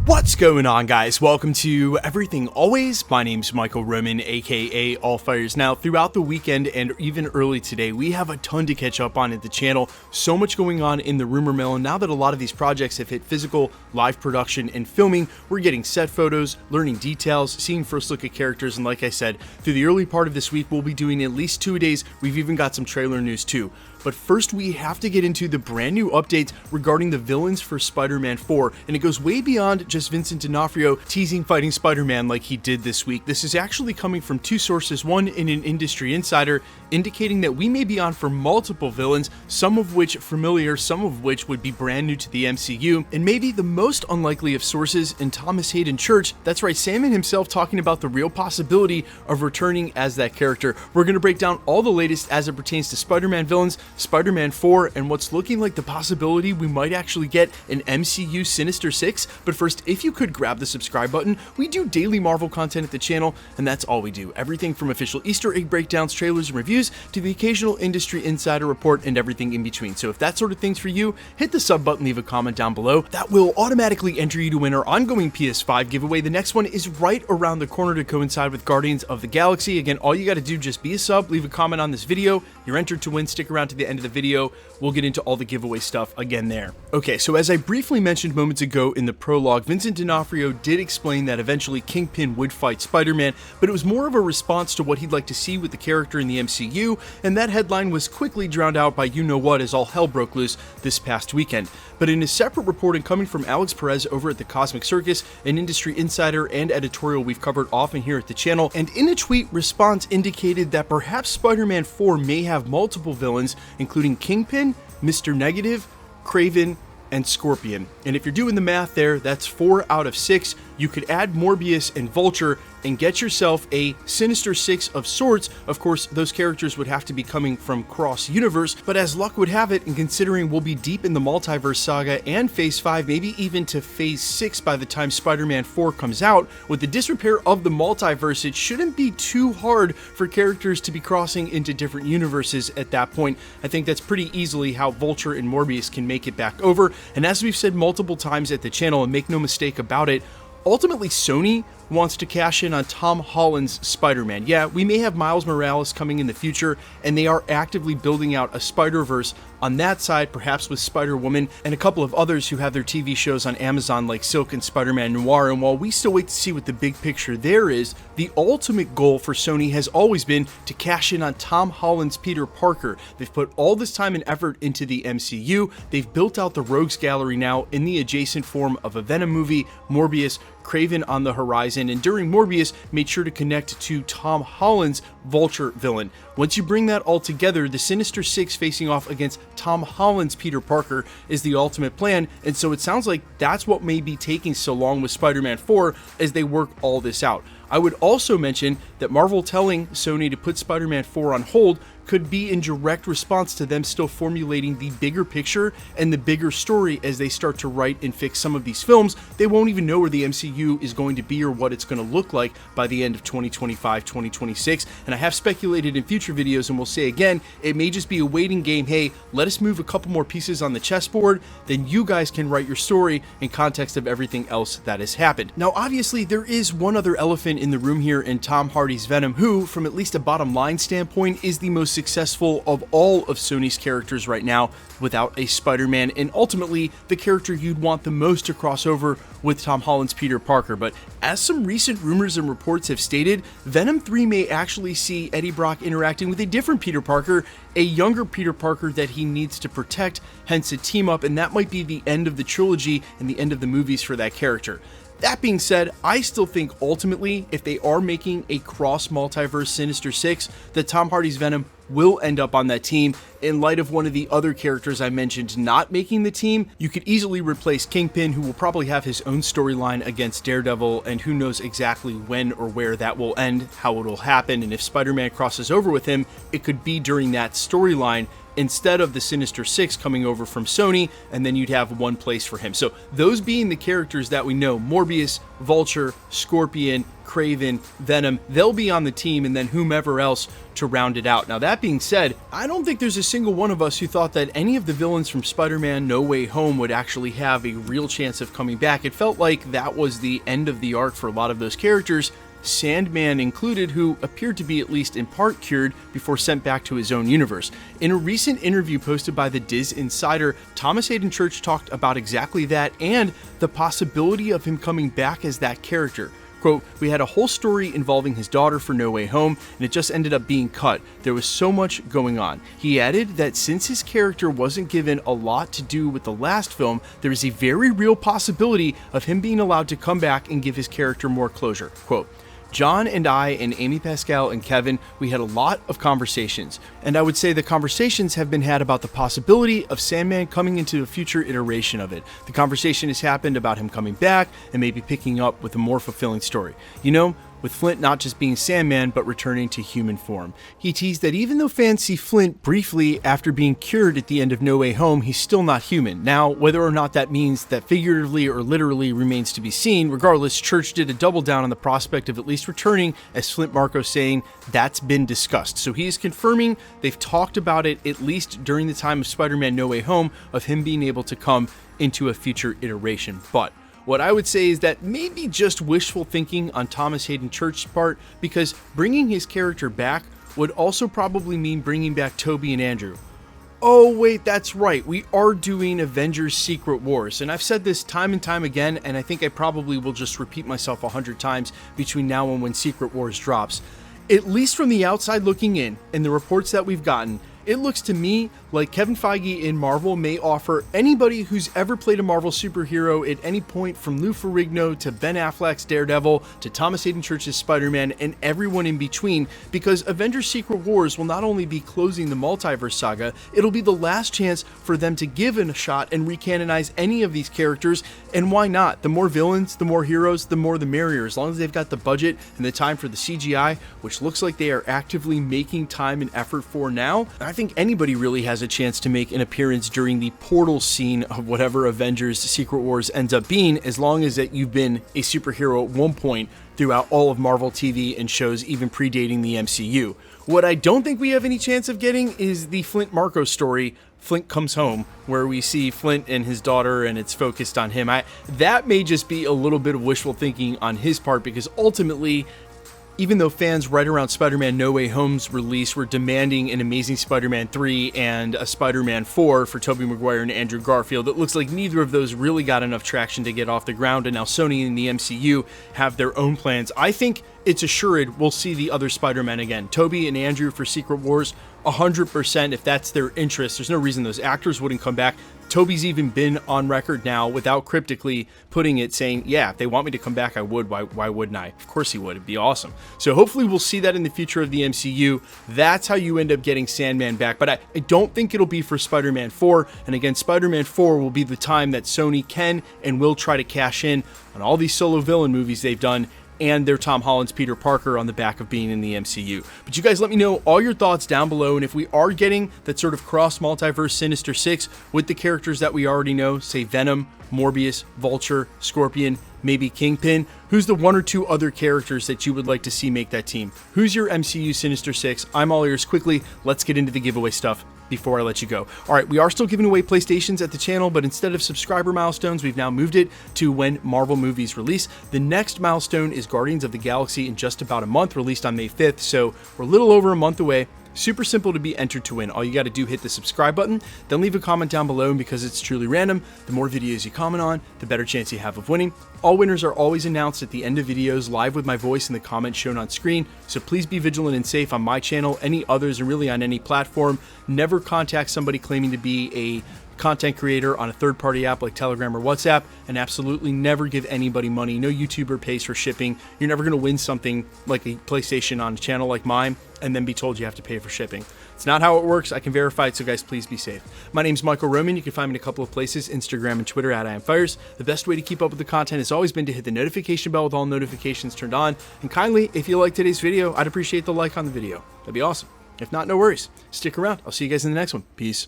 What's going on, guys? Welcome to Everything Always. My name's Michael Roman, aka Allfires. Now, throughout the weekend and even early today, we have a ton to catch up on at the channel. So much going on in the rumor mill, and now that a lot of these projects have hit physical, live production, and filming, we're getting set photos, learning details, seeing first look at characters, and like I said, through the early part of this week, we'll be doing at least 2 days. We've even got some trailer news too. But first, we have to get into the brand new updates regarding the villains for Spider-Man 4, and it goes way beyond just Vincent D'Onofrio teasing fighting Spider-Man like he did this week. This is actually coming from two sources, one in an industry insider, indicating that we may be on for multiple villains, some of which familiar, some of which would be brand new to the MCU, and maybe the most unlikely of sources in Thomas Haden Church. That's right, Sandman himself talking about the real possibility of returning as that character. We're going to break down all the latest as it pertains to Spider-Man villains, Spider-Man 4, and what's looking like the possibility we might actually get an MCU Sinister Six. But first, if you could grab the subscribe button. We do daily Marvel content at the channel, and that's all we do. Everything from official Easter egg breakdowns, trailers, and reviews, to the occasional industry insider report, and everything in between. So if that sort of thing's for you, hit the sub button, leave a comment down below. That will automatically enter you to win our ongoing PS5 giveaway. The next one is right around the corner to coincide with Guardians of the Galaxy. Again, all you got to do, just be a sub, leave a comment on this video. You're entered to win. Stick around to the end of the video. We'll get into all the giveaway stuff again there. Okay, so as I briefly mentioned moments ago in the prologue, Vincent D'Onofrio did explain that eventually Kingpin would fight Spider-Man, but it was more of a response to what he'd like to see with the character in the MCU, and that headline was quickly drowned out by you-know-what as all hell broke loose this past weekend. But in a separate reporting coming from Alex Perez over at the Cosmic Circus, an industry insider and editorial we've covered often here at the channel, and in a tweet, response indicated that perhaps Spider-Man 4 may have multiple villains, including Kingpin, Mr. Negative, Kraven, and Scorpion. And if you're doing the math there, that's 4 out of 6. You could add Morbius and Vulture and get yourself a Sinister Six of sorts. Of course, those characters would have to be coming from cross-universe, but as luck would have it, and considering we'll be deep in the multiverse saga and Phase 5, maybe even to Phase 6 by the time Spider-Man 4 comes out, with the disrepair of the multiverse, it shouldn't be too hard for characters to be crossing into different universes at that point. I think that's pretty easily how Vulture and Morbius can make it back over, and as we've said multiple times at the channel, and make no mistake about it, ultimately, Sony wants to cash in on Tom Holland's Spider-Man. Yeah, we may have Miles Morales coming in the future, and they are actively building out a Spider-Verse on that side, perhaps with Spider-Woman and a couple of others who have their TV shows on Amazon like Silk and Spider-Man Noir. And while we still wait to see what the big picture there is, the ultimate goal for Sony has always been to cash in on Tom Holland's Peter Parker. They've put all this time and effort into the MCU. They've built out the Rogues Gallery now in the adjacent form of a Venom movie, Morbius, Kraven on the horizon, and during Morbius made sure to connect to Tom Holland's Vulture villain. Once you bring that all together, the Sinister Six facing off against Tom Holland's Peter Parker is the ultimate plan, and so it sounds like that's what may be taking so long with Spider-Man 4 as they work all this out. I would also mention that Marvel telling Sony to put Spider-Man 4 on hold could be in direct response to them still formulating the bigger picture and the bigger story as they start to write and fix some of these films. They won't even know where the MCU is going to be or what it's going to look like by the end of 2025, 2026. And I have speculated in future videos, and we'll say again, it may just be a waiting game. Hey, let us move a couple more pieces on the chessboard, then you guys can write your story in context of everything else that has happened. Now, obviously, there is one other elephant in the room here in Tom Hardy's Venom, who, from at least a bottom line standpoint, is the most successful of all of Sony's characters right now without a Spider-Man, and ultimately the character you'd want the most to cross over with Tom Holland's Peter Parker. But as some recent rumors and reports have stated, Venom 3 may actually see Eddie Brock interacting with a different Peter Parker, a younger Peter Parker that he needs to protect, hence a team up, and that might be the end of the trilogy and the end of the movies for that character. That being said, I still think ultimately, if they are making a cross-multiverse Sinister Six, that Tom Hardy's Venom will end up on that team. In light of one of the other characters I mentioned not making the team, you could easily replace Kingpin, who will probably have his own storyline against Daredevil, and who knows exactly when or where that will end, how it will happen, and if Spider-Man crosses over with him, it could be during that storyline instead of the Sinister Six coming over from Sony, and then you'd have one place for him. So those being the characters that we know, Morbius, Vulture, Scorpion, Kraven, Venom, they'll be on the team, and then whomever else to round it out. Now, that being said, I don't think there's a single one of us who thought that any of the villains from Spider-Man No Way Home would actually have a real chance of coming back. It felt like that was the end of the arc for a lot of those characters, Sandman included, who appeared to be at least in part cured before sent back to his own universe. In a recent interview posted by the Diz Insider, Thomas Haden Church talked about exactly that and the possibility of him coming back as that character. Quote, "We had a whole story involving his daughter for No Way Home, and it just ended up being cut. There was so much going on." He added that since his character wasn't given a lot to do with the last film, there is a very real possibility of him being allowed to come back and give his character more closure. Quote, "John and I and Amy Pascal and Kevin, we had a lot of conversations, and I would say the conversations have been had about the possibility of Sandman coming into a future iteration of it. The conversation has happened about him coming back and maybe picking up with a more fulfilling story. You know, with Flint not just being Sandman, but returning to human form." He teased that even though fans see Flint briefly after being cured at the end of No Way Home, he's still not human. Now, whether or not that means that figuratively or literally remains to be seen. Regardless, Church did a double down on the prospect of at least returning, as Flint Marko saying that's been discussed. So he is confirming they've talked about it at least during the time of Spider-Man No Way Home, of him being able to come into a future iteration. But what I would say is that maybe just wishful thinking on Thomas Haden Church's part, because bringing his character back would also probably mean bringing back Toby and Andrew. Oh wait, that's right, we are doing Avengers Secret Wars, and I've said this time and time again, and I think I probably will just repeat myself 100 times between now and when Secret Wars drops. At least from the outside looking in, and the reports that we've gotten, it looks to me like Kevin Feige in Marvel may offer anybody who's ever played a Marvel superhero at any point, from Lou Ferrigno to Ben Affleck's Daredevil to Thomas Haden Church's Spider-Man and everyone in between, because Avengers Secret Wars will not only be closing the multiverse saga, it'll be the last chance for them to give it a shot and recanonize any of these characters. And why not? The more villains, the more heroes, the more the merrier, as long as they've got the budget and the time for the CGI, which looks like they are actively making time and effort for now. I think anybody really has a chance to make an appearance during the portal scene of whatever Avengers Secret Wars ends up being, as long as that you've been a superhero at one point throughout all of Marvel TV and shows even predating the MCU. What I don't think we have any chance of getting is the Flint Marko story, Flint Comes Home, where we see Flint and his daughter and it's focused on him. That may just be a little bit of wishful thinking on his part, because ultimately, even though fans right around Spider-Man No Way Home's release were demanding an Amazing Spider-Man 3 and a Spider-Man 4 for Tobey Maguire and Andrew Garfield, it looks like neither of those really got enough traction to get off the ground, and now Sony and the MCU have their own plans. I think it's assured we'll see the other Spider-Man again. Tobey and Andrew for Secret Wars, 100% if that's their interest. There's no reason those actors wouldn't come back. Tobey's even been on record now, without cryptically putting it, saying, yeah, if they want me to come back, I would. Why wouldn't I? Of course he would. It'd be awesome. So hopefully we'll see that in the future of the MCU. That's how you end up getting Sandman back. But I don't think it'll be for Spider-Man 4. And again, Spider-Man 4 will be the time that Sony can and will try to cash in on all these solo villain movies they've done, and their Tom Holland's Peter Parker on the back of being in the MCU. But you guys let me know all your thoughts down below, and if we are getting that sort of cross-multiverse Sinister Six with the characters that we already know, say Venom, Morbius, Vulture, Scorpion, maybe Kingpin, who's the one or two other characters that you would like to see make that team? Who's your MCU Sinister Six? I'm all ears. Quickly, let's get into the giveaway stuff before I let you go. All right, we are still giving away PlayStations at the channel, but instead of subscriber milestones, we've now moved it to when Marvel movies release. The next milestone is Guardians of the Galaxy in just about a month, released on May 5th, so we're a little over a month away. Super simple to be entered to win. All you got to do, hit the subscribe button, then leave a comment down below, and because it's truly random, the more videos you comment on, the better chance you have of winning. All winners are always announced at the end of videos, live with my voice in the comments shown on screen, so please be vigilant and safe on my channel, any others, and really on any platform. Never contact somebody claiming to be a content creator on a third-party app like Telegram or WhatsApp, and absolutely never give anybody money. No YouTuber pays for shipping. You're never going to win something like a PlayStation on a channel like mine and then be told you have to pay for shipping. It's not how it works. I can verify it, so guys, please be safe. My name's Michael Roman. You can find me in a couple of places, Instagram and Twitter at IamFires. The best way to keep up with the content has always been to hit the notification bell with all notifications turned on. And kindly, if you like today's video, I'd appreciate the like on the video. That'd be awesome. If not, no worries. Stick around. I'll see you guys in the next one. Peace.